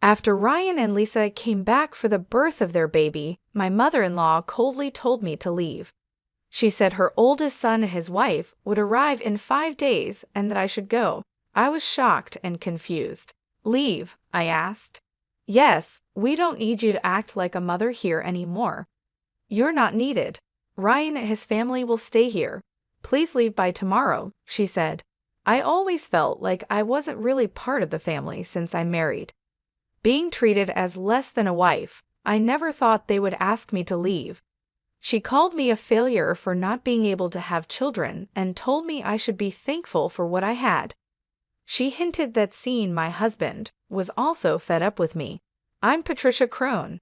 After Ryan and Lisa came back for the birth of their baby, my mother-in-law coldly told me to leave. She said her oldest son and his wife would arrive in 5 days and that I should go. I was shocked and confused. "Leave?" I asked. "Yes, we don't need you to act like a mother here anymore. You're not needed. Ryan and his family will stay here. Please leave by tomorrow," she said. I always felt like I wasn't really part of the family since I married. Being treated as less than a wife, I never thought they would ask me to leave. She called me a failure for not being able to have children and told me I should be thankful for what I had. She hinted that seeing my husband was also fed up with me. I'm Patricia Crone.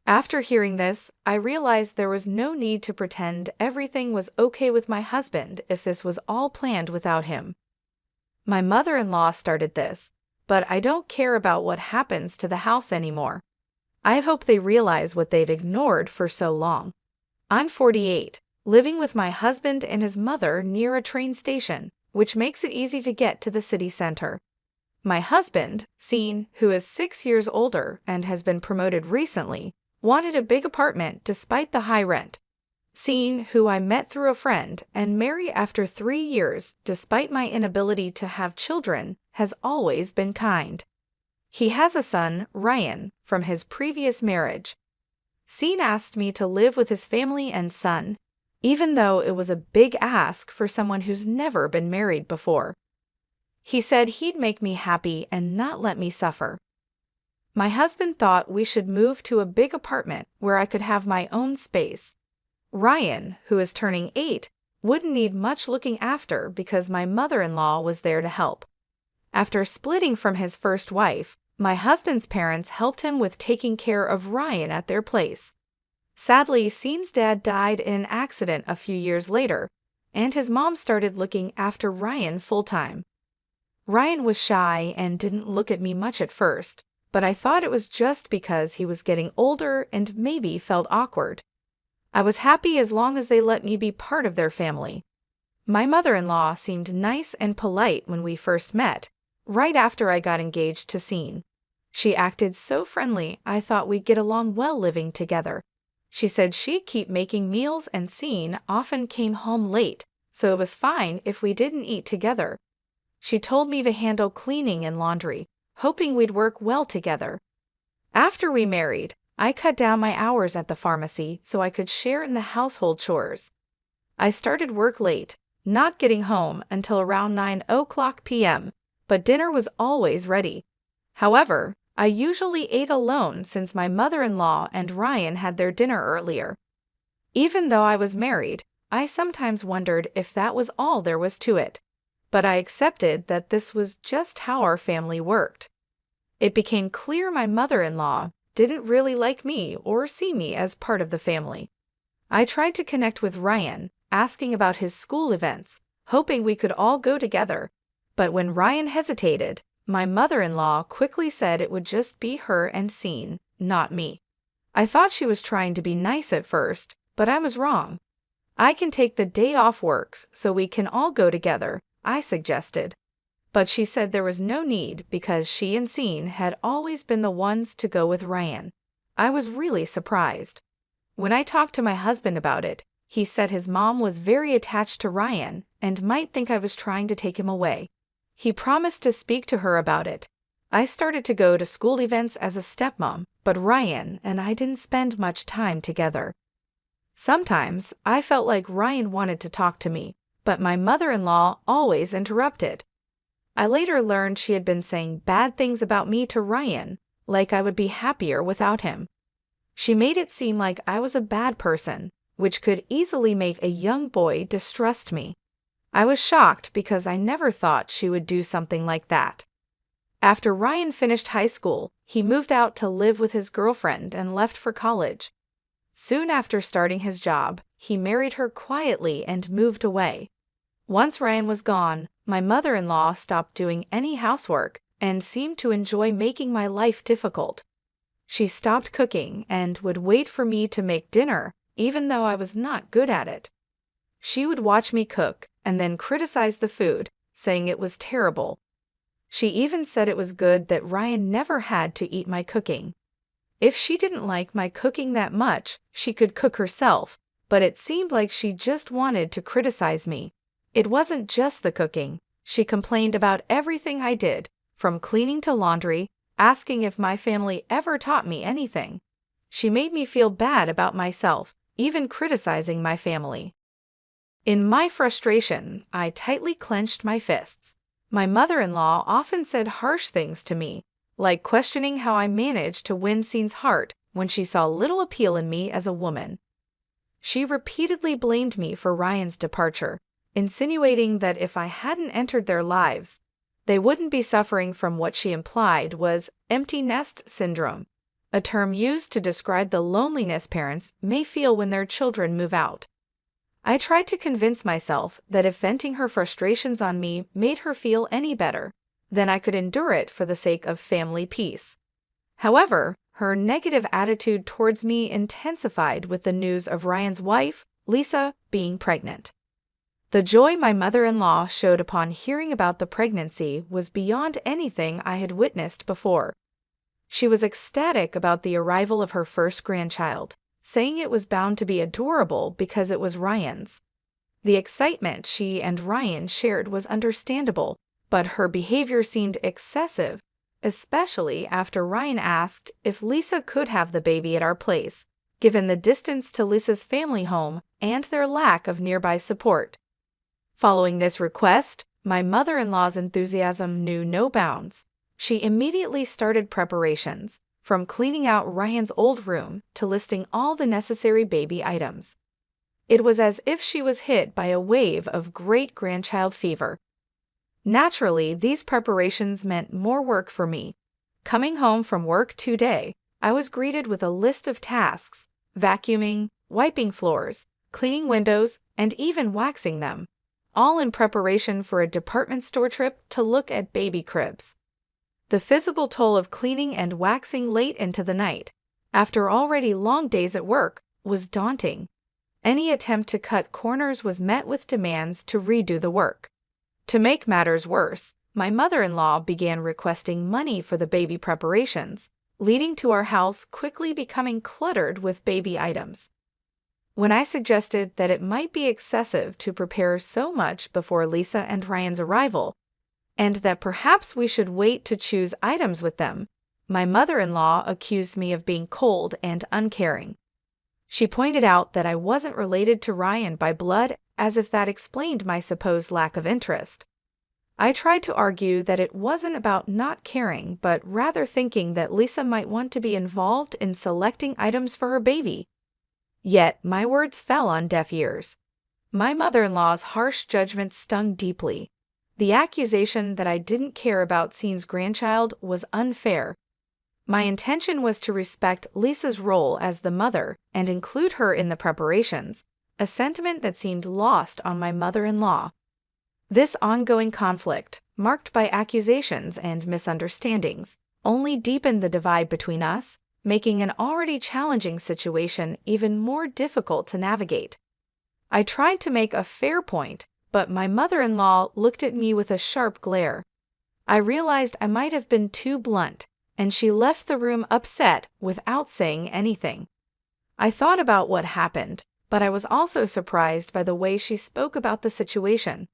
After hearing this, I realized there was no need to pretend everything was okay with my husband if this was all planned without him. My mother-in-law started this, but I don't care about what happens to the house anymore. I hope they realize what they've ignored for so long. I'm 48, living with my husband and his mother near a train station, which makes it easy to get to the city center. My husband, Sean, who is 6 years older and has been promoted recently, wanted a big apartment despite the high rent. Sean, who I met through a friend and married after 3 years despite my inability to have children, has always been kind. He has a son, Ryan, from his previous marriage. Sean asked me to live with his family and son, even though it was a big ask for someone who's never been married before. He said he'd make me happy and not let me suffer. My husband thought we should move to a big apartment where I could have my own space. Ryan, who is turning 8, wouldn't need much looking after because my mother-in-law was there to help. After splitting from his first wife, my husband's parents helped him with taking care of Ryan at their place. Sadly, Sean's dad died in an accident a few years later, and his mom started looking after Ryan full-time. Ryan was shy and didn't look at me much at first, but I thought it was just because he was getting older and maybe felt awkward. I was happy as long as they let me be part of their family. My mother-in-law seemed nice and polite when we first met, right after I got engaged to Sean. She acted so friendly I thought we'd get along well living together. She said she'd keep making meals and Sean often came home late, so it was fine if we didn't eat together. She told me to handle cleaning and laundry, hoping we'd work well together. After we married, I cut down my hours at the pharmacy so I could share in the household chores. I started work late, not getting home until around 9:00 p.m., but dinner was always ready. However, I usually ate alone since my mother-in-law and Ryan had their dinner earlier. Even though I was married, I sometimes wondered if that was all there was to it. But I accepted that this was just how our family worked. It became clear my mother-in-law didn't really like me or see me as part of the family. I tried to connect with Ryan, asking about his school events, hoping we could all go together. But when Ryan hesitated, my mother-in-law quickly said it would just be her and Sean, not me. I thought she was trying to be nice at first, but I was wrong. "I can take the day off work so we can all go together," I suggested. But she said there was no need because she and Sean had always been the ones to go with Ryan. I was really surprised. When I talked to my husband about it, he said his mom was very attached to Ryan and might think I was trying to take him away. He promised to speak to her about it. I started to go to school events as a stepmom, but Ryan and I didn't spend much time together. Sometimes I felt like Ryan wanted to talk to me, but my mother-in-law always interrupted. I later learned she had been saying bad things about me to Ryan, like I would be happier without him. She made it seem like I was a bad person, which could easily make a young boy distrust me. I was shocked because I never thought she would do something like that. After Ryan finished high school, he moved out to live with his girlfriend and left for college. Soon after starting his job, he married her quietly and moved away. Once Ryan was gone, my mother-in-law stopped doing any housework and seemed to enjoy making my life difficult. She stopped cooking and would wait for me to make dinner, even though I was not good at it. She would watch me cook and then criticize the food, saying it was terrible. She even said it was good that Ryan never had to eat my cooking. If she didn't like my cooking that much, she could cook herself, but it seemed like she just wanted to criticize me. It wasn't just the cooking. She complained about everything I did, from cleaning to laundry, asking if my family ever taught me anything. She made me feel bad about myself, even criticizing my family. In my frustration, I tightly clenched my fists. My mother-in-law often said harsh things to me, like questioning how I managed to win Scene's heart when she saw little appeal in me as a woman. She repeatedly blamed me for Ryan's departure, insinuating that if I hadn't entered their lives, they wouldn't be suffering from what she implied was empty nest syndrome, a term used to describe the loneliness parents may feel when their children move out. I tried to convince myself that if venting her frustrations on me made her feel any better, then I could endure it for the sake of family peace. However, her negative attitude towards me intensified with the news of Ryan's wife, Lisa, being pregnant. The joy my mother-in-law showed upon hearing about the pregnancy was beyond anything I had witnessed before. She was ecstatic about the arrival of her first grandchild, saying it was bound to be adorable because it was Ryan's. The excitement she and Ryan shared was understandable, but her behavior seemed excessive, especially after Ryan asked if Lisa could have the baby at our place, given the distance to Lisa's family home and their lack of nearby support. Following this request, my mother-in-law's enthusiasm knew no bounds. She immediately started preparations, from cleaning out Ryan's old room to listing all the necessary baby items. It was as if she was hit by a wave of great-grandchild fever. Naturally, these preparations meant more work for me. Coming home from work today, I was greeted with a list of tasks: vacuuming, wiping floors, cleaning windows, and even waxing them, all in preparation for a department store trip to look at baby cribs. The physical toll of cleaning and waxing late into the night, after already long days at work, was daunting. Any attempt to cut corners was met with demands to redo the work. To make matters worse, my mother-in-law began requesting money for the baby preparations, leading to our house quickly becoming cluttered with baby items. When I suggested that it might be excessive to prepare so much before Lisa and Ryan's arrival, and that perhaps we should wait to choose items with them, my mother-in-law accused me of being cold and uncaring. She pointed out that I wasn't related to Ryan by blood, as if that explained my supposed lack of interest. I tried to argue that it wasn't about not caring, but rather thinking that Lisa might want to be involved in selecting items for her baby. Yet my words fell on deaf ears. My mother-in-law's harsh judgment stung deeply. The accusation that I didn't care about Scene's grandchild was unfair. My intention was to respect Lisa's role as the mother and include her in the preparations, a sentiment that seemed lost on my mother-in-law. This ongoing conflict, marked by accusations and misunderstandings, only deepened the divide between us, making an already challenging situation even more difficult to navigate. I tried to make a fair point, but my mother-in-law looked at me with a sharp glare. I realized I might have been too blunt, and she left the room upset without saying anything. I thought about what happened, but I was also surprised by the way she spoke about the situation.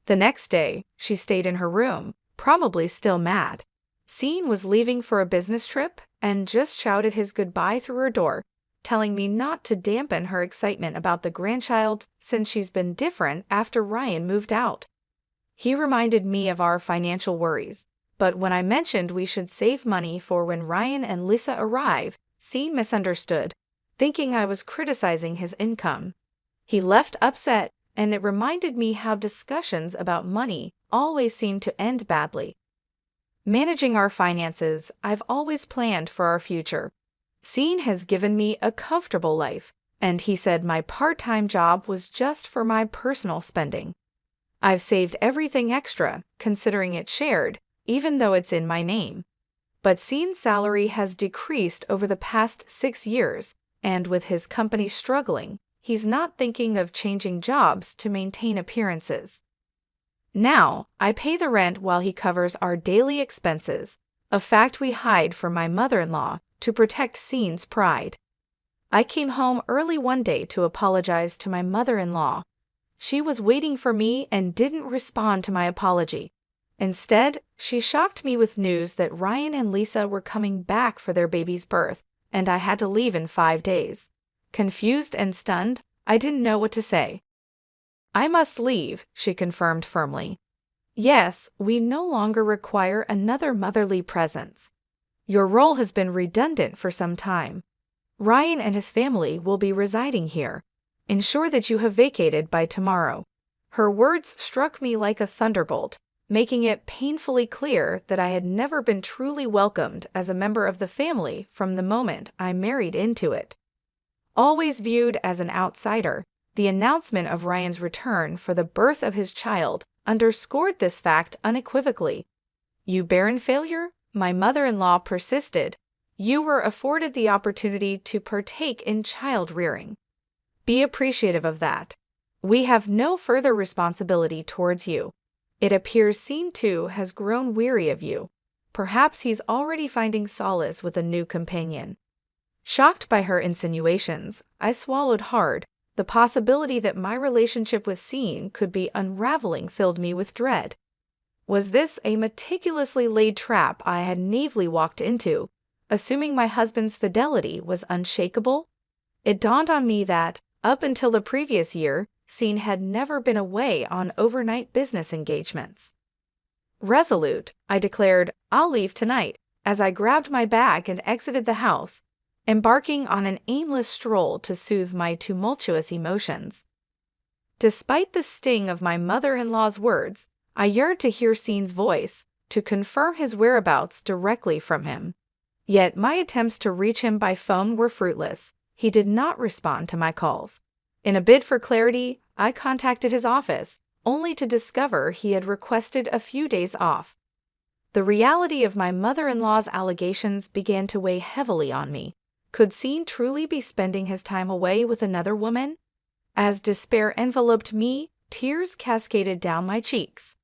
The next day, she stayed in her room, probably still mad. Scene was leaving for a business trip and just shouted his goodbye through her door, telling me not to dampen her excitement about the grandchild since she's been different after Ryan moved out. He reminded me of our financial worries, but when I mentioned we should save money for when Ryan and Lisa arrive, Scene misunderstood, thinking I was criticizing his income. He left upset, and it reminded me how discussions about money always seem to end badly. Managing our finances, I've always planned for our future. Scene has given me a comfortable life, and he said my part-time job was just for my personal spending. I've saved everything extra, considering it's shared, even though it's in my name. But Scene's salary has decreased over the past 6 years, and with his company struggling, he's not thinking of changing jobs to maintain appearances. Now, I pay the rent while he covers our daily expenses, a fact we hide from my mother-in-law to protect Scene's pride. I came home early one day to apologize to my mother-in-law. She was waiting for me and didn't respond to my apology. Instead, she shocked me with news that Ryan and Lisa were coming back for their baby's birth, and I had to leave in 5 days. Confused and stunned, I didn't know what to say. "I must leave," she confirmed firmly. "Yes, we no longer require another motherly presence. Your role has been redundant for some time. Ryan and his family will be residing here. Ensure that you have vacated by tomorrow." Her words struck me like a thunderbolt, making it painfully clear that I had never been truly welcomed as a member of the family from the moment I married into it. Always viewed as an outsider, the announcement of Ryan's return for the birth of his child underscored this fact unequivocally. "You barren failure?" my mother-in-law persisted. "You were afforded the opportunity to partake in child-rearing. Be appreciative of that. We have no further responsibility towards you. It appears Scene 2 has grown weary of you. Perhaps he's already finding solace with a new companion." Shocked by her insinuations, I swallowed hard. The possibility that my relationship with Scene could be unraveling filled me with dread. Was this a meticulously laid trap I had naively walked into, assuming my husband's fidelity was unshakable? It dawned on me that, up until the previous year, Scene had never been away on overnight business engagements. Resolute, I declared, "I'll leave tonight," as I grabbed my bag and exited the house, embarking on an aimless stroll to soothe my tumultuous emotions. Despite the sting of my mother-in-law's words, I yearned to hear Scene's voice, to confirm his whereabouts directly from him. Yet my attempts to reach him by phone were fruitless. He did not respond to my calls. In a bid for clarity, I contacted his office, only to discover he had requested a few days off. The reality of my mother-in-law's allegations began to weigh heavily on me. Could Scene truly be spending his time away with another woman? As despair enveloped me, tears cascaded down my cheeks.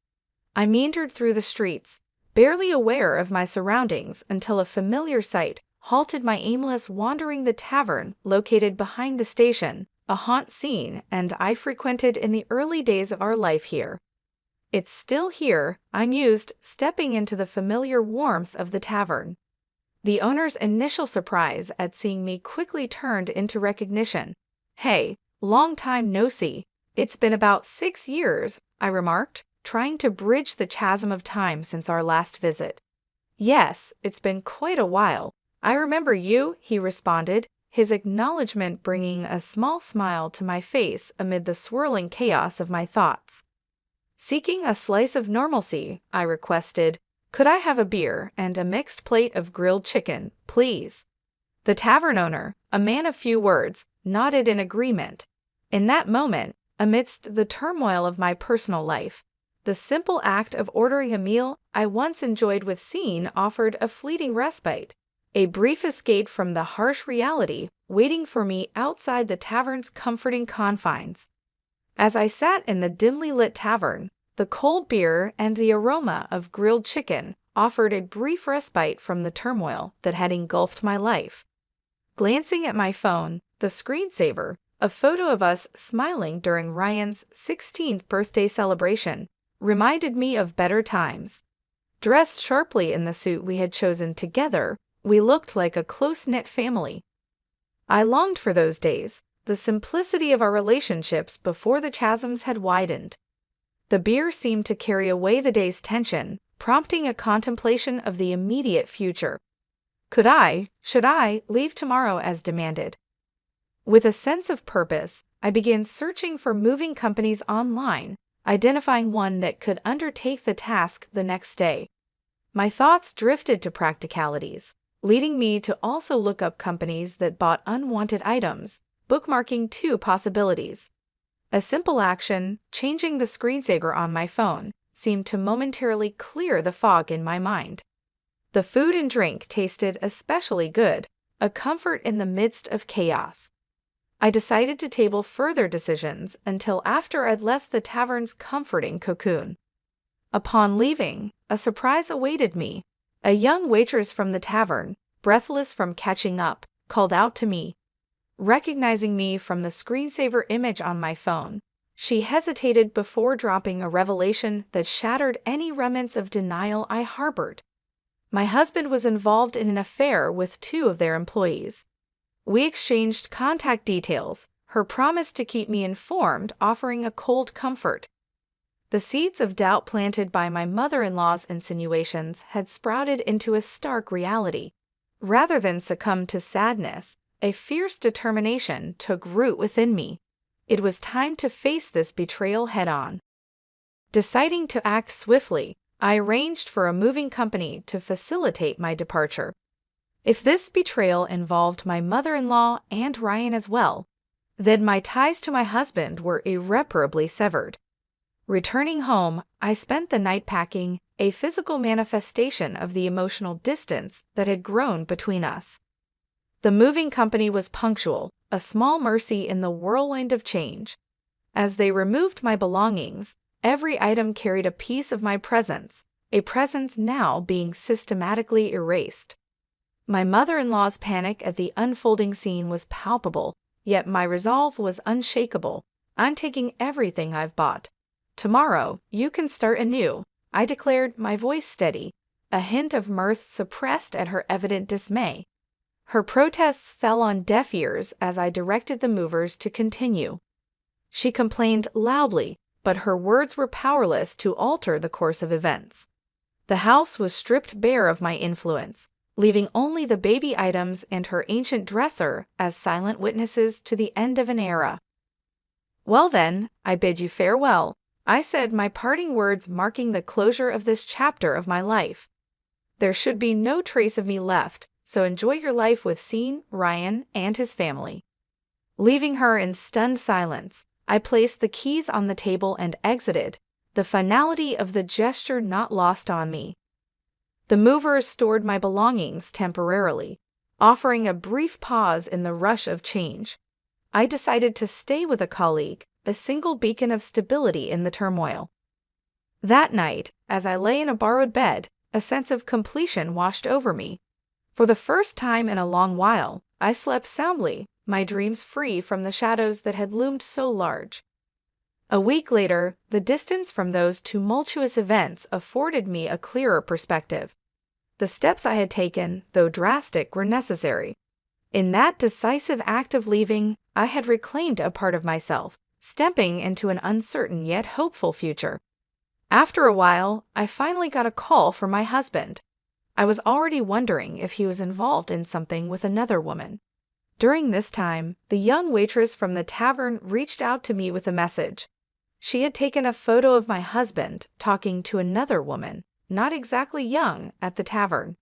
I meandered through the streets, barely aware of my surroundings until a familiar sight halted my aimless wandering. The tavern located behind the station, a haunt Scene and I frequented in the early days of our life here. "It's still here," I mused, stepping into the familiar warmth of the tavern. The owner's initial surprise at seeing me quickly turned into recognition. "Hey, long time no see. It's been about 6 years," I remarked, trying to bridge the chasm of time since our last visit. "Yes, it's been quite a while. I remember you," he responded, his acknowledgement bringing a small smile to my face amid the swirling chaos of my thoughts. Seeking a slice of normalcy, I requested, "Could I have a beer and a mixed plate of grilled chicken, please?" The tavern owner, a man of few words, nodded in agreement. In that moment, amidst the turmoil of my personal life, the simple act of ordering a meal I once enjoyed with Scene offered a fleeting respite, a brief escape from the harsh reality waiting for me outside the tavern's comforting confines. As I sat in the dimly lit tavern, the cold beer and the aroma of grilled chicken offered a brief respite from the turmoil that had engulfed my life. Glancing at my phone, the screensaver, a photo of us smiling during Ryan's 16th birthday celebration, reminded me of better times. Dressed sharply in the suit we had chosen together, we looked like a close-knit family. I longed for those days, the simplicity of our relationships before the chasms had widened. The beer seemed to carry away the day's tension, prompting a contemplation of the immediate future. Should I, leave tomorrow as demanded? With a sense of purpose, I began searching for moving companies online, identifying one that could undertake the task the next day. My thoughts drifted to practicalities, leading me to also look up companies that bought unwanted items, bookmarking 2 possibilities. A simple action, changing the screensaver on my phone, seemed to momentarily clear the fog in my mind. The food and drink tasted especially good, a comfort in the midst of chaos. I decided to table further decisions until after I'd left the tavern's comforting cocoon. Upon leaving, a surprise awaited me. A young waitress from the tavern, breathless from catching up, called out to me. Recognizing me from the screensaver image on my phone, she hesitated before dropping a revelation that shattered any remnants of denial I harbored. My husband was involved in an affair with two of their employees. We exchanged contact details, her promise to keep me informed offering a cold comfort. The seeds of doubt planted by my mother-in-law's insinuations had sprouted into a stark reality. Rather than succumb to sadness, a fierce determination took root within me. It was time to face this betrayal head-on. Deciding to act swiftly, I arranged for a moving company to facilitate my departure. If this betrayal involved my mother-in-law and Ryan as well, then my ties to my husband were irreparably severed. Returning home, I spent the night packing, a physical manifestation of the emotional distance that had grown between us. The moving company was punctual, a small mercy in the whirlwind of change. As they removed my belongings, every item carried a piece of my presence, a presence now being systematically erased. My mother-in-law's panic at the unfolding scene was palpable, yet my resolve was unshakable. I'm taking everything I've bought. Tomorrow, you can start anew, I declared, my voice steady, a hint of mirth suppressed at her evident dismay. Her protests fell on deaf ears as I directed the movers to continue. She complained loudly, but her words were powerless to alter the course of events. The house was stripped bare of my influence, leaving only the baby items and her ancient dresser as silent witnesses to the end of an era. Well then, I bid you farewell, I said, my parting words marking the closure of this chapter of my life. There should be no trace of me left, so enjoy your life with Sean, Ryan, and his family. Leaving her in stunned silence, I placed the keys on the table and exited, the finality of the gesture not lost on me. The movers stored my belongings temporarily, offering a brief pause in the rush of change. I decided to stay with a colleague, a single beacon of stability in the turmoil. That night, as I lay in a borrowed bed, a sense of completion washed over me. For the first time in a long while, I slept soundly, my dreams free from the shadows that had loomed so large. A week later, the distance from those tumultuous events afforded me a clearer perspective. The steps I had taken, though drastic, were necessary. In that decisive act of leaving, I had reclaimed a part of myself, stepping into an uncertain yet hopeful future. After a while, I finally got a call from my husband. I was already wondering if he was involved in something with another woman. During this time, the young waitress from the tavern reached out to me with a message. She had taken a photo of my husband talking to another woman, not exactly young, at the tavern.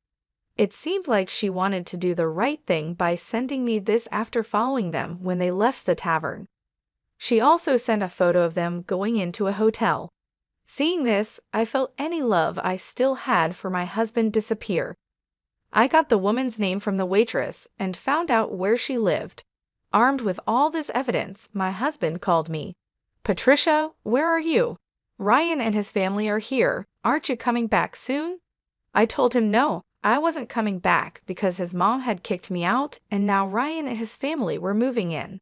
It seemed like she wanted to do the right thing by sending me this after following them when they left the tavern. She also sent a photo of them going into a hotel. Seeing this, I felt any love I still had for my husband disappear. I got the woman's name from the waitress and found out where she lived. Armed with all this evidence, my husband called me. "Patricia, where are you? Ryan and his family are here. Aren't you coming back soon?" I told him no, I wasn't coming back because his mom had kicked me out and now Ryan and his family were moving in.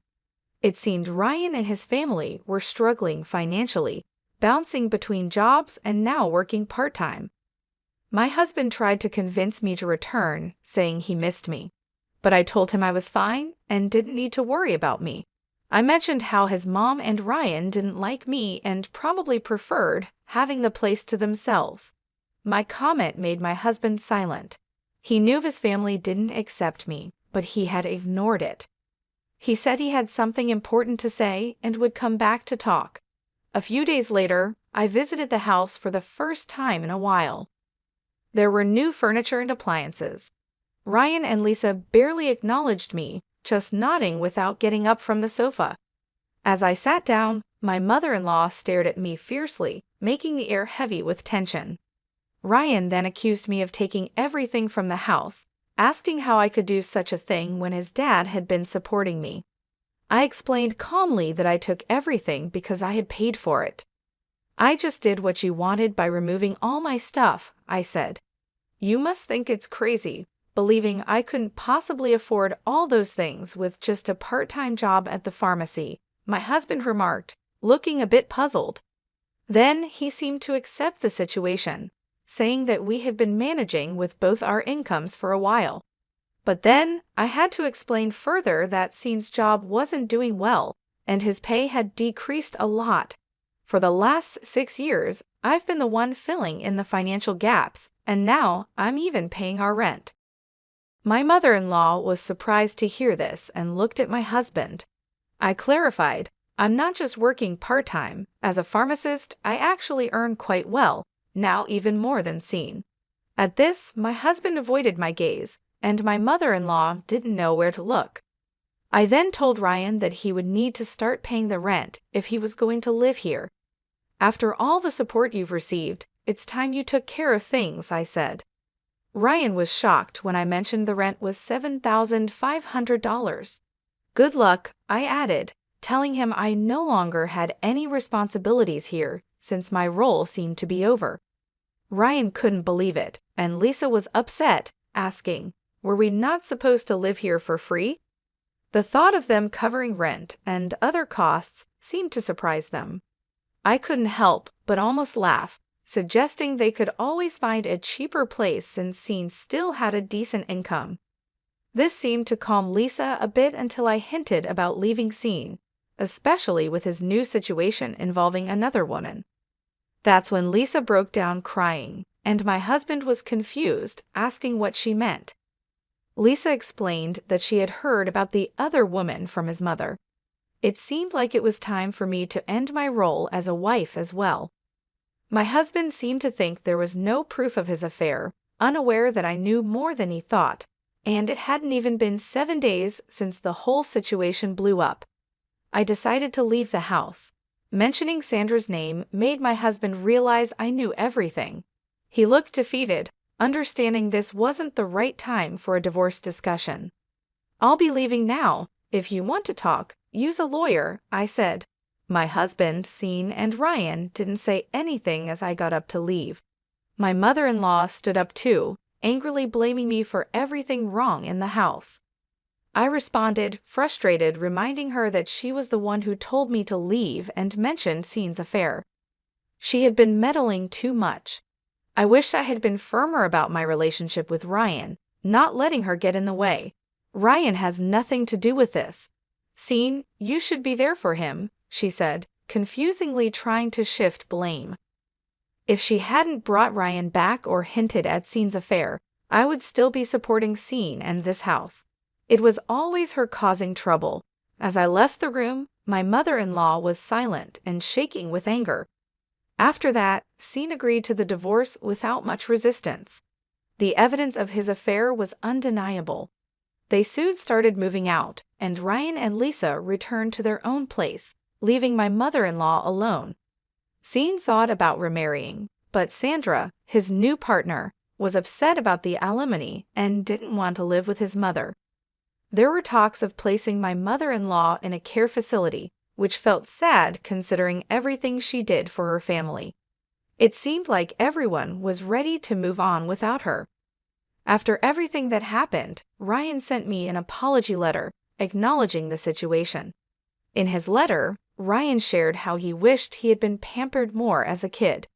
It seemed Ryan and his family were struggling financially, bouncing between jobs and now working part-time. My husband tried to convince me to return, saying he missed me. But I told him I was fine and didn't need to worry about me. I mentioned how his mom and Ryan didn't like me and probably preferred having the place to themselves. My comment made my husband silent. He knew his family didn't accept me, but he had ignored it. He said he had something important to say and would come back to talk. A few days later, I visited the house for the first time in a while. There were new furniture and appliances. Ryan and Lisa barely acknowledged me, just nodding without getting up from the sofa. As I sat down, my mother-in-law stared at me fiercely, making the air heavy with tension. Ryan then accused me of taking everything from the house, asking how I could do such a thing when his dad had been supporting me. I explained calmly that I took everything because I had paid for it. I just did what you wanted by removing all my stuff, I said. You must think it's crazy, believing I couldn't possibly afford all those things with just a part-time job at the pharmacy, my husband remarked, looking a bit puzzled. Then he seemed to accept the situation, saying that we had been managing with both our incomes for a while. But then I had to explain further that Scene's job wasn't doing well, and his pay had decreased a lot. For the last 6 years, I've been the one filling in the financial gaps, and now I'm even paying our rent. My mother-in-law was surprised to hear this and looked at my husband. I clarified, I'm not just working part-time. As a pharmacist, I actually earn quite well, now even more than Scene. At this, my husband avoided my gaze, and my mother-in-law didn't know where to look. I then told Ryan that he would need to start paying the rent if he was going to live here. After all the support you've received, it's time you took care of things, I said. Ryan was shocked when I mentioned the rent was $7,500. Good luck, I added, telling him I no longer had any responsibilities here since my role seemed to be over. Ryan couldn't believe it, and Lisa was upset, asking, were we not supposed to live here for free? The thought of them covering rent and other costs seemed to surprise them. I couldn't help but almost laugh, suggesting they could always find a cheaper place since Scene still had a decent income. This seemed to calm Lisa a bit until I hinted about leaving Scene, especially with his new situation involving another woman. That's when Lisa broke down crying, and my husband was confused, asking what she meant. Lisa explained that she had heard about the other woman from his mother. It seemed like it was time for me to end my role as a wife as well. My husband seemed to think there was no proof of his affair, unaware that I knew more than he thought, and it hadn't even been 7 days since the whole situation blew up. I decided to leave the house. Mentioning Sandra's name made my husband realize I knew everything. He looked defeated, understanding this wasn't the right time for a divorce discussion. I'll be leaving now. If you want to talk, use a lawyer, I said. My husband, Scene, and Ryan didn't say anything as I got up to leave. My mother-in-law stood up too, angrily blaming me for everything wrong in the house. I responded, frustrated, reminding her that she was the one who told me to leave and mentioned Scene's affair. She had been meddling too much. I wished I had been firmer about my relationship with Ryan, not letting her get in the way. Ryan has nothing to do with this. Scene, you should be there for him, she said, confusingly trying to shift blame. If she hadn't brought Ryan back or hinted at Scene's affair, I would still be supporting Scene and this house. It was always her causing trouble. As I left the room, my mother-in-law was silent and shaking with anger. After that, Scene agreed to the divorce without much resistance. The evidence of his affair was undeniable. They soon started moving out, and Ryan and Lisa returned to their own place, leaving my mother-in-law alone. Scene thought about remarrying, but Sandra, his new partner, was upset about the alimony and didn't want to live with his mother. There were talks of placing my mother-in-law in a care facility, which felt sad considering everything she did for her family. It seemed like everyone was ready to move on without her. After everything that happened, Ryan sent me an apology letter acknowledging the situation. In his letter, Ryan shared how he wished he had been pampered more as a kid.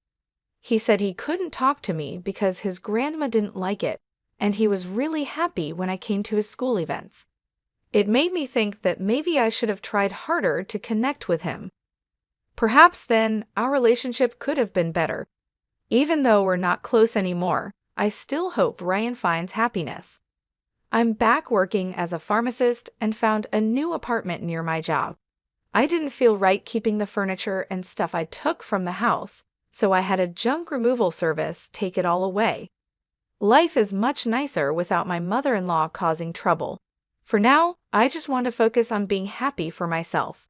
He said he couldn't talk to me because his grandma didn't like it, and he was really happy when I came to his school events. It made me think that maybe I should have tried harder to connect with him. Perhaps then our relationship could have been better. Even though we're not close anymore, I still hope Ryan finds happiness. I'm back working as a pharmacist and found a new apartment near my job. I didn't feel right keeping the furniture and stuff I took from the house, so I had a junk removal service take it all away. Life is much nicer without my mother-in-law causing trouble. For now, I just want to focus on being happy for myself.